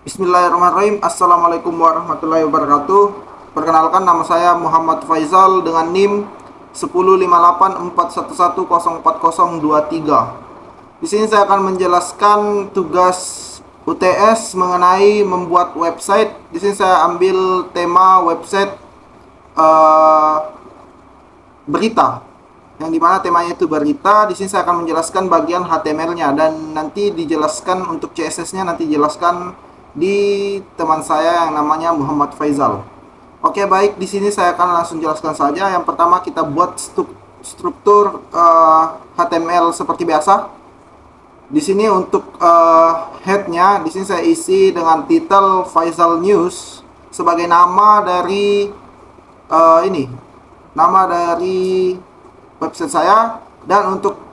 Bismillahirrahmanirrahim. Assalamualaikum warahmatullahi wabarakatuh. Perkenalkan, nama saya Muhammad Faizal dengan NIM 1058411040023. Di sini saya akan menjelaskan tugas UTS mengenai membuat website. Di sini saya ambil tema website eh, berita, yang dimana temanya itu berita. Di sini saya akan menjelaskan bagian HTML-nya dan nanti dijelaskan untuk CSS-nya, nanti jelaskan di teman saya yang namanya Muhammad Faizal. Oke, baik, di sini saya akan langsung jelaskan saja. Yang pertama kita buat struktur HTML seperti biasa. Di sini untuk head-nya, di sini saya isi dengan title Faizal News sebagai nama dari nama dari website saya. Dan untuk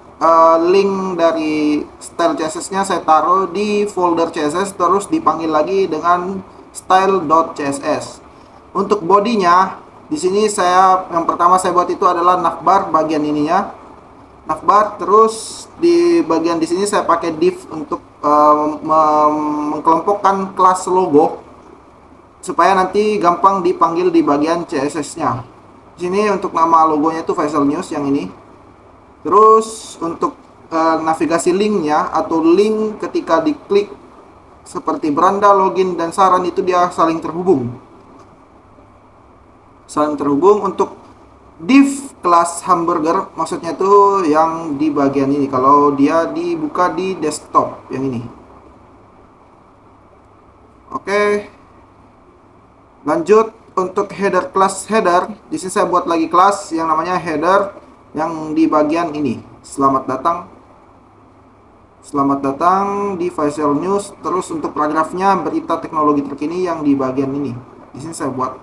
link dari style CSS-nya saya taruh di folder CSS, terus dipanggil lagi dengan style.css. Untuk bodinya, di sini yang pertama saya buat itu adalah navbar bagian ininya. Navbar, terus di bagian di sini saya pakai div untuk mengkelompokkan kelas logo supaya nanti gampang dipanggil di bagian CSS-nya. Di sini untuk nama logonya itu Faisal News yang ini. Terus untuk navigasi linknya atau link ketika diklik seperti beranda, login, dan saran itu dia saling terhubung. Untuk div kelas hamburger maksudnya itu yang di bagian ini, kalau dia dibuka di desktop yang ini. Oke, lanjut untuk header, kelas header. Di sini saya buat lagi kelas yang namanya header yang di bagian ini. Selamat datang di Faisal News. Terus untuk paragrafnya berita teknologi terkini yang di bagian ini. Di sini saya buat.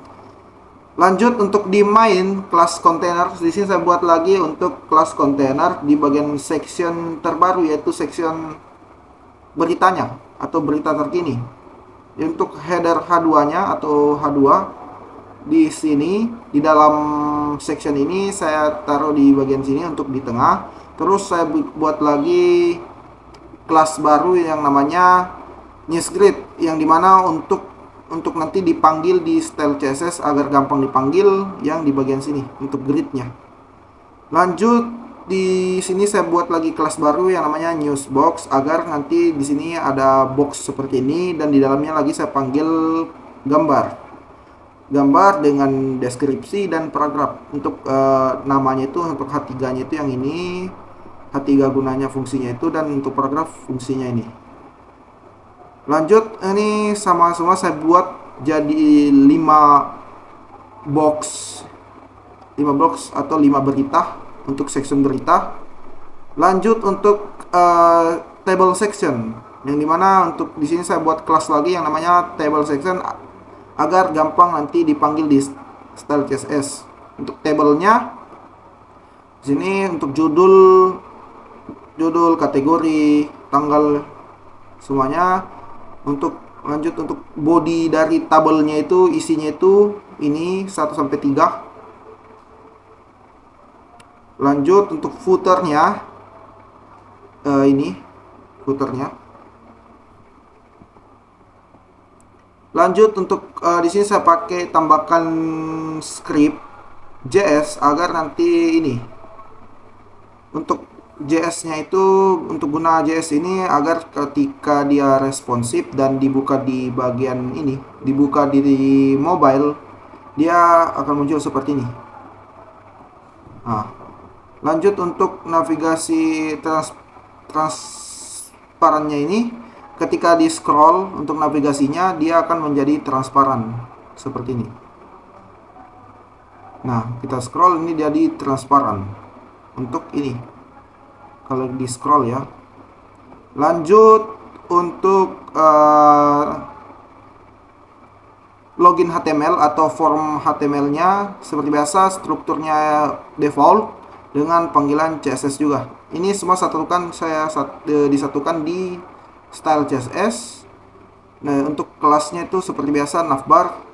Lanjut untuk di main kelas kontainer. Di sini saya buat lagi untuk kelas kontainer di bagian section terbaru, yaitu section beritanya atau berita terkini. Untuk header H2-nya atau H2 di sini di dalam section ini saya taruh di bagian sini untuk di tengah. Terus saya buat lagi kelas baru yang namanya newsgrid, yang dimana untuk nanti dipanggil di style CSS agar gampang dipanggil yang di bagian sini untuk gridnya. Lanjut di sini saya buat lagi kelas baru yang namanya newsbox agar nanti di sini ada box seperti ini, dan di dalamnya lagi saya panggil gambar dengan deskripsi dan paragraf. Untuk namanya itu untuk H3-nya itu yang ini, H3 gunanya fungsinya itu, dan untuk paragraf fungsinya ini. Lanjut, ini sama semua saya buat jadi 5 box atau 5 berita untuk section berita. Lanjut untuk table section, yang dimana untuk di sini saya buat kelas lagi yang namanya table section agar gampang nanti dipanggil di style CSS. Untuk tabelnya di sini untuk judul, kategori, tanggal, semuanya. Untuk lanjut untuk body dari tabelnya itu isinya itu ini 1 sampai 3. Lanjut untuk footernya, ini footernya. Lanjut untuk di sini saya pakai tambahkan script JS agar nanti ini untuk JS-nya itu, untuk guna JS ini agar ketika dia responsif dan dibuka di bagian ini, dibuka di mobile, dia akan muncul seperti ini. Nah, lanjut untuk navigasi transparannya ini, ketika di scroll untuk navigasinya dia akan menjadi transparan seperti ini. Nah, kita scroll ini jadi transparan untuk ini kalau di scroll ya. Lanjut untuk login HTML atau form HTML-nya seperti biasa, strukturnya default dengan panggilan CSS juga. Ini semua disatukan di style CSS. Nah, untuk kelasnya itu seperti biasa navbar.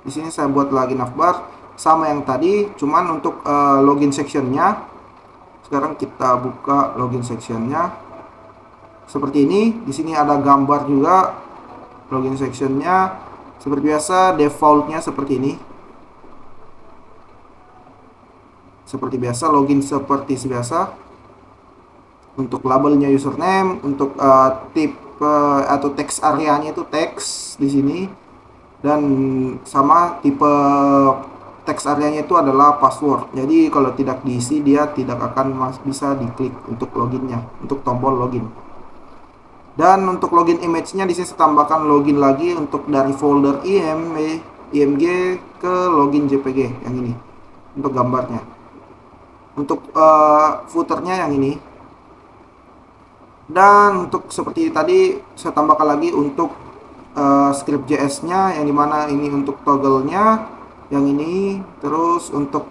Di sini saya buat lagi navbar sama yang tadi, cuman untuk login sectionnya sekarang kita buka login sectionnya seperti ini. Di sini ada gambar juga Login sectionnya seperti biasa, defaultnya seperti ini. Seperti biasa, login seperti biasa. Untuk labelnya username, untuk tipe atau text areanya itu teks di sini, dan sama tipe teks areanya itu adalah password. Jadi kalau tidak diisi dia tidak akan bisa diklik untuk loginnya, untuk tombol login. Dan untuk login image-nya di sini saya tambahkan login lagi untuk dari folder IMG ke login JPG yang ini untuk gambarnya. Untuk footernya yang ini. Dan untuk seperti tadi saya tambahkan lagi untuk script JS-nya yang dimana ini untuk toggle-nya yang ini, terus untuk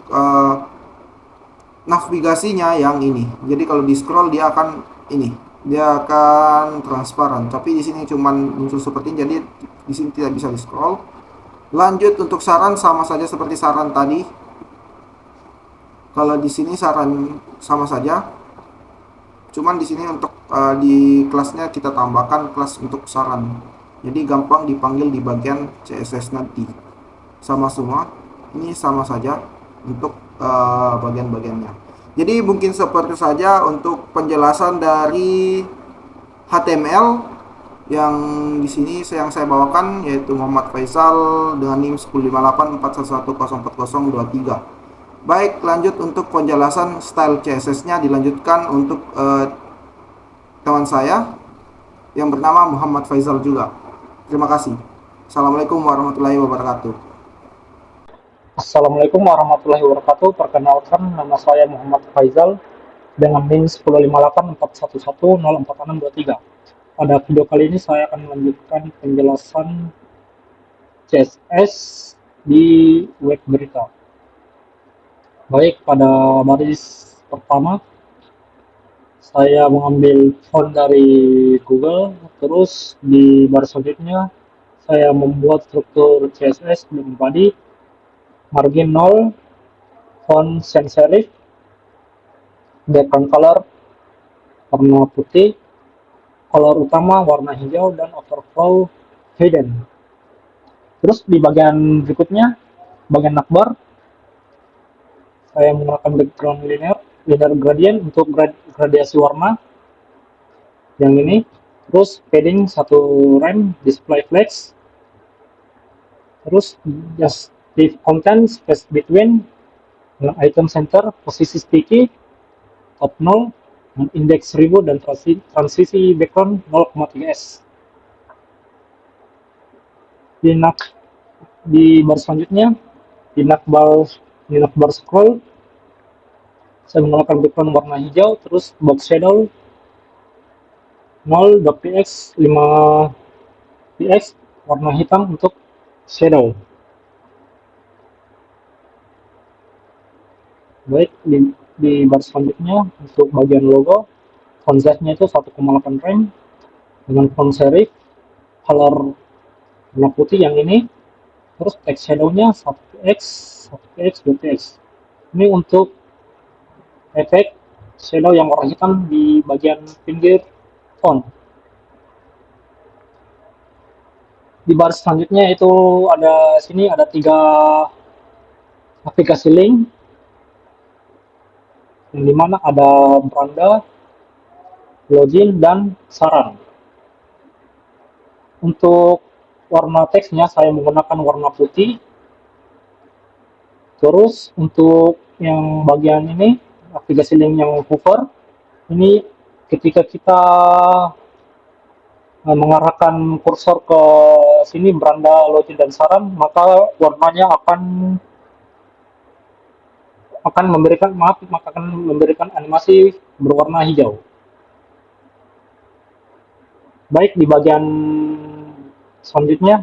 navigasinya yang ini. Jadi kalau di scroll dia akan ini, dia akan transparan. Tapi di sini cuman muncul seperti ini, jadi di sini tidak bisa di scroll. Lanjut untuk saran sama saja seperti saran tadi. Kalau di sini saran sama saja. Cuman di sini untuk di kelasnya kita tambahkan kelas untuk saran. Jadi gampang dipanggil di bagian CSS nanti. Sama semua. Ini sama saja untuk bagian-bagiannya. Jadi mungkin seperti saja untuk penjelasan dari HTML yang di sini yang saya bawakan, yaitu Muhammad Faisal dengan NIM 105841104023. Baik, lanjut untuk penjelasan style CSS-nya dilanjutkan untuk teman saya yang bernama Muhammad Faisal juga. Terima kasih. Assalamualaikum warahmatullahi wabarakatuh. Assalamualaikum warahmatullahi wabarakatuh. Perkenalkan, nama saya Muhammad Faisal dengan NIM 105841104623. Pada video kali ini saya akan melanjutkan penjelasan CSS di web berita. Baik, pada baris pertama saya mengambil font dari Google, terus di baris selanjutnya saya membuat struktur CSS dengan body, margin 0, font sans serif, background color warna putih, color utama warna hijau, dan overflow hidden. Terus di bagian berikutnya, bagian navbar, saya menggunakan background linear gradient untuk gradiasi warna yang ini. Terus padding 1 rem, display flex, terus just leave content space between, item center, posisi sticky, top 0, indeks 1000, dan transisi background 0,3s. Di baris selanjutnya, di navbar scroll, saya menggunakan background warna hijau, terus box shadow 0.px 5px warna hitam untuk shadow. Baik, di baris selanjutnya untuk bagian logo, font size-nya itu 1,8 rem dengan font serif color warna putih yang ini. Terus text shadow-nya 1px 2px. Ini untuk efek shadow yang warna hitam di bagian pinggir font. Di baris selanjutnya itu ada 3 aplikasi link, yang dimana ada beranda, login, dan saran. Untuk warna teksnya saya menggunakan warna putih. Terus untuk yang bagian ini, aplikasi link yang hover, ini ketika kita mengarahkan kursor ke sini, beranda, login, dan saran, maka warnanya akan memberikan animasi berwarna hijau. Baik, di bagian selanjutnya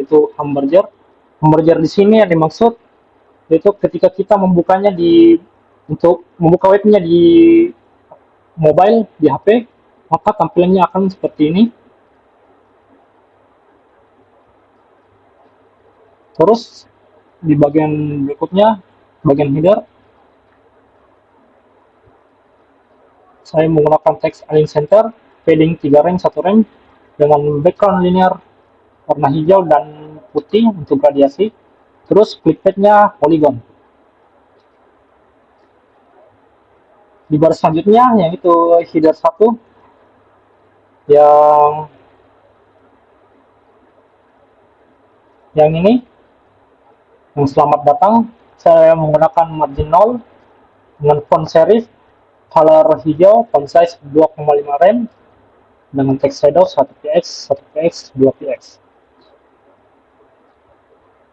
itu hamburger. Hamburger di sini yang dimaksud yaitu ketika kita membukanya untuk membuka webnya di mobile, di HP, maka tampilannya akan seperti ini. Terus di bagian berikutnya, bagian header, saya menggunakan text align center, padding 3 rem 1 rem, dengan background linear warna hijau dan putih untuk radiasi. Terus clippadnya polygon. Di baris selanjutnya yang itu header 1 yang ini yang selamat datang, saya menggunakan margin 0 dengan font serif color hijau, font size 2,5 rem dengan text shadow 1px, 1px, 2px.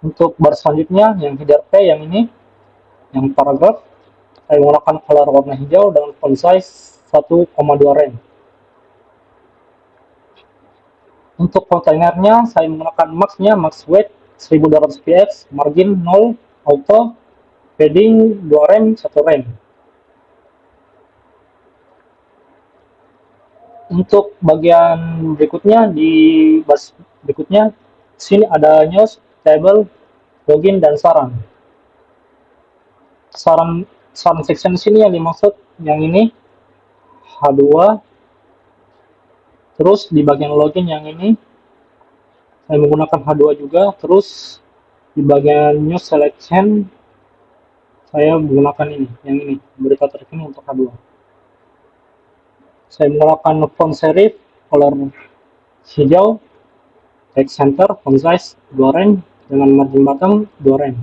Untuk baris selanjutnya yang header P yang ini, yang paragraf, saya menggunakan color warna hijau dengan font size 1,2 rem. Untuk kontainernya saya menggunakan max weight 1200 px, margin 0, auto, padding 2 rem, 1 rem. Untuk bagian berikutnya di baris berikutnya sini ada news, table, login dan saran. Saran section sini yang dimaksud yang ini H2. Terus di bagian login yang ini saya menggunakan H2 juga. Terus di bagian news selection saya menggunakan yang ini berita terkini untuk H2. Saya menggunakan font serif color hijau, text center, font size 2 rem dengan margin bottom 2 rem.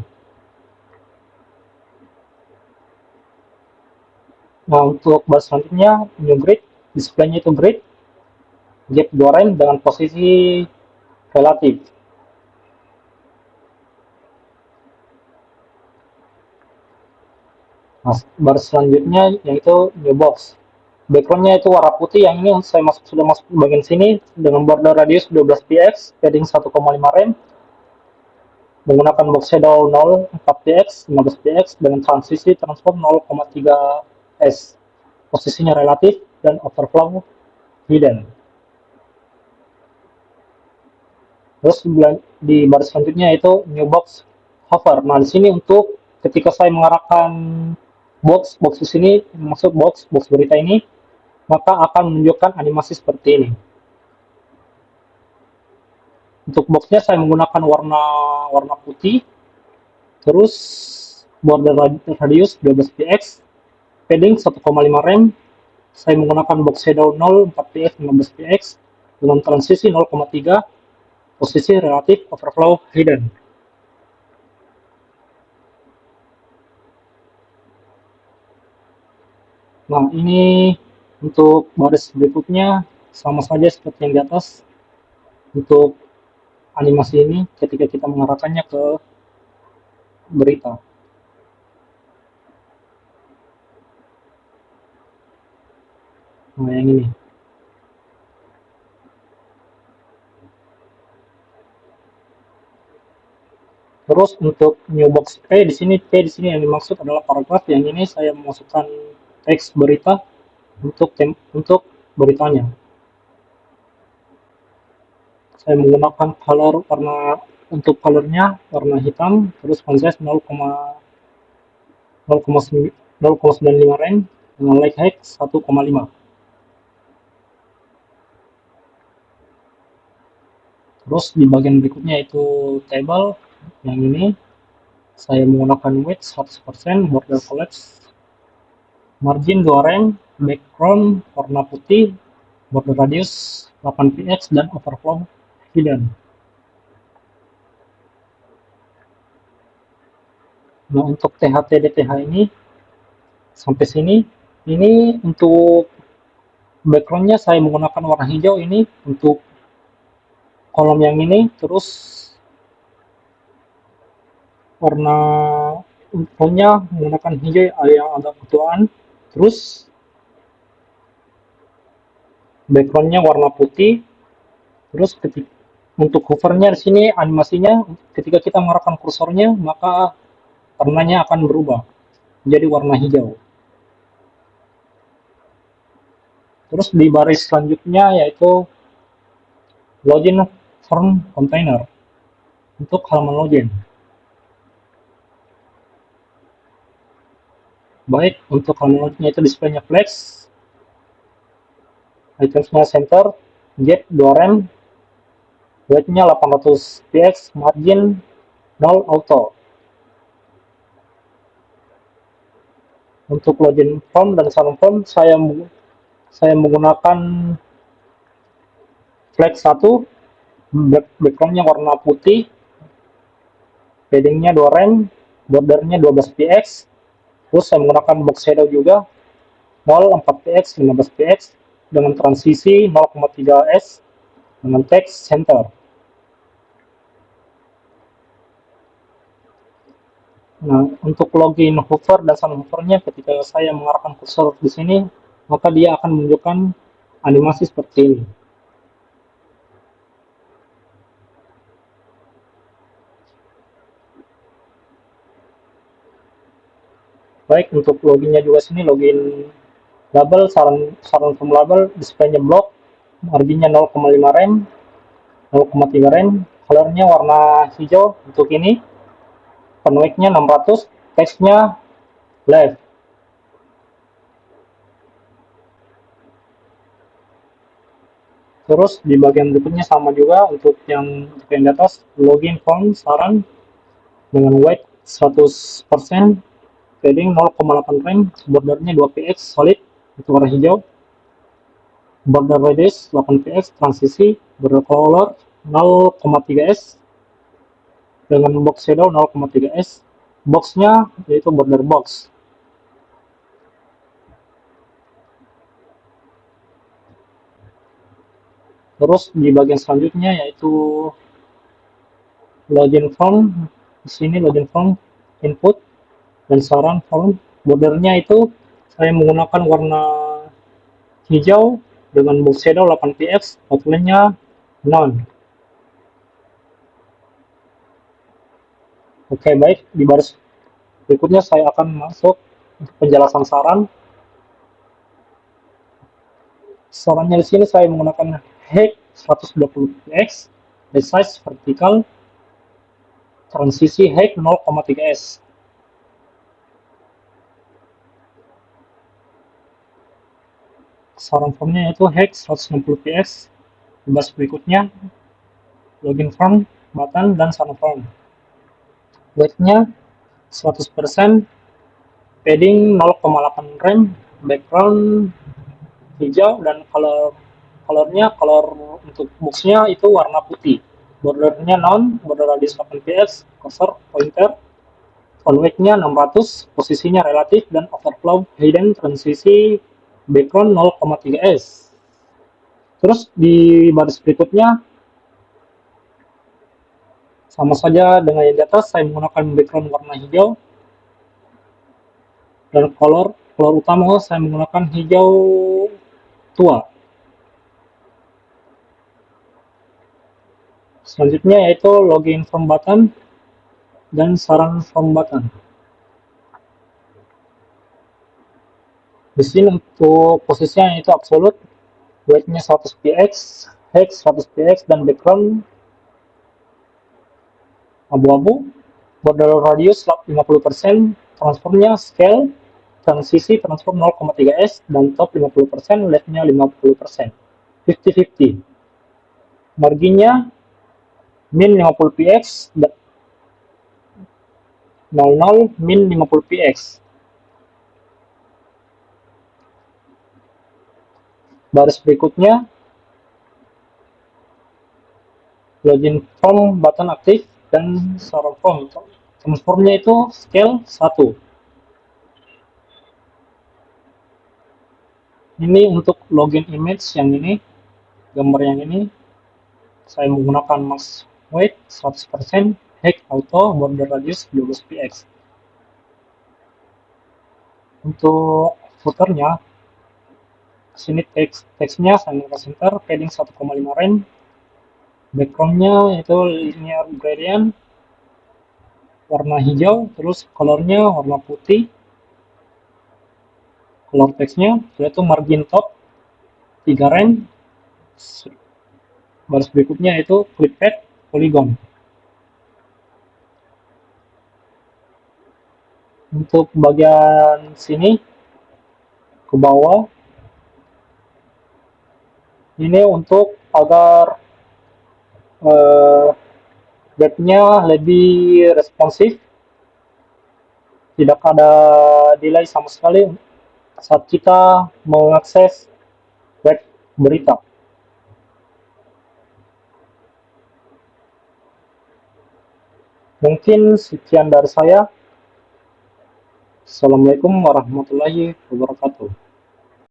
Nah, untuk baris selanjutnya new grid, displaynya itu grid, gap 2 rem dengan posisi relatif. Nah, baris selanjutnya yaitu new box. Backgroundnya itu warna putih, yang ini saya sudah masuk bagian sini dengan border radius 12 px, padding 1,5 rem, menggunakan box shadow 0, 4 px, 15 px dengan transisi transform 0,3 s. Posisinya relatif dan overflow hidden. Terus di baris selanjutnya itu new box hover. Nah, di sini untuk ketika saya mengarahkan box di sini, maksud box berita ini, maka akan menunjukkan animasi seperti ini. Untuk boxnya saya menggunakan warna putih, terus border radius 12 px, padding 1,5 rem, saya menggunakan box shadow 0, 4 px, 15 px, dengan transisi 0,3, posisi relatif, overflow, hidden. Nah, ini untuk baris berikutnya sama saja seperti yang di atas. Untuk animasi ini ketika kita mengarahkannya ke berita. Nah, yang ini. Terus untuk new box P di sini yang dimaksud adalah paragraf. Yang ini saya memasukkan teks berita untuk beritanya. Saya menggunakan untuk colornya warna hitam, terus font size 0,95 rem dengan light height 1,5. Terus di bagian berikutnya itu table, yang ini saya menggunakan width 100%, border collapse, margin 2 rem, background warna putih, border radius 8 px dan overflow hidden. Nah, untuk THT DTH ini sampai sini, ini untuk backgroundnya saya menggunakan warna hijau ini untuk kolom yang ini, terus warna infonya menggunakan hijau yang agak ketuaan, terus backgroundnya warna putih, terus untuk hovernya di sini animasinya ketika kita mengarahkan kursornya maka warnanya akan berubah menjadi warna hijau. Terus di baris selanjutnya yaitu login form container untuk halaman login. Baik, untuk halaman loginnya itu displaynya flex, itemsnya center, get 2 RAM, weight-nya 800 px, margin 0 auto. Untuk login form dan sign form saya menggunakan flag 1, background-nya warna putih, padding-nya 2 RAM, bordernya 12 px, terus saya menggunakan box shadow juga 0, 4 px, 15 px dengan transisi 0,3 s dengan text center. Nah, untuk login hover dan sun hovernya ketika saya mengarahkan kursor di sini, maka dia akan menunjukkan animasi seperti ini. Baik, untuk loginnya juga sini login label, saran form label, display-nya block, marginnya 0,5 rem, 0,3 rem, colornya warna hijau untuk ini, penweight-nya 600, text-nya left. Terus di bagian berikutnya sama juga untuk yang di atas, login form saran dengan weight 100%, padding 0,8 rem, bordernya 2 px solid itu warna hijau, border radius 8 px, transisi, border color 0,3 s dengan box shadow 0,3 s, boxnya yaitu border box. Terus di bagian selanjutnya yaitu login form. Di sini login form input dan saran form. Bordernya itu saya menggunakan warna hijau dengan box shadow 8 px, outline-nya none. Oke, baik, di baris berikutnya saya akan masuk untuk penjelasan saran. Sarannya di sini saya menggunakan height 120 px, resize vertikal, transisi height 0,3 s. Saran formnya itu height 160 px. Di baris berikutnya login form, button, dan saran form. Weight-nya 100%, padding 0,8 rem, background hijau, dan color untuk boxnya itu warna putih. Bordernya non, border radius 8 px, cursor pointer, on weight-nya 600, posisinya relatif, dan overflow hidden transisi background 0,3 s. Terus di baris berikutnya sama saja dengan yang di atas, saya menggunakan background warna hijau dan color utama saya menggunakan hijau tua. Selanjutnya yaitu login form button dan saran form button. Di sini untuk posisinya itu absolute, weight-nya 100 px, height 100 px, dan background abu-abu, border radius 50%, transformnya scale, transisi transform 0,3 s, dan top 50%, left-nya 50%, 50-50. Marginnya min 50 px, 00, min 50 px. Baris berikutnya login form button aktif dan saran form. Transformnya itu scale 1. Ini untuk login image yang ini, gambar yang ini, saya menggunakan max weight 100%, height auto, border radius 12 px. Untuk footernya, sini teksnya saya menggunakan center, padding 1,5 rem, backgroundnya itu linear gradient warna hijau, terus colornya warna putih, color teksnya yaitu margin top 3 rem, baris berikutnya itu clip pad polygon. Untuk bagian sini ke bawah ini untuk agar eh, webnya lebih responsif, tidak ada delay sama sekali saat kita mengakses web berita. Mungkin sekian dari saya. Assalamualaikum warahmatullahi wabarakatuh.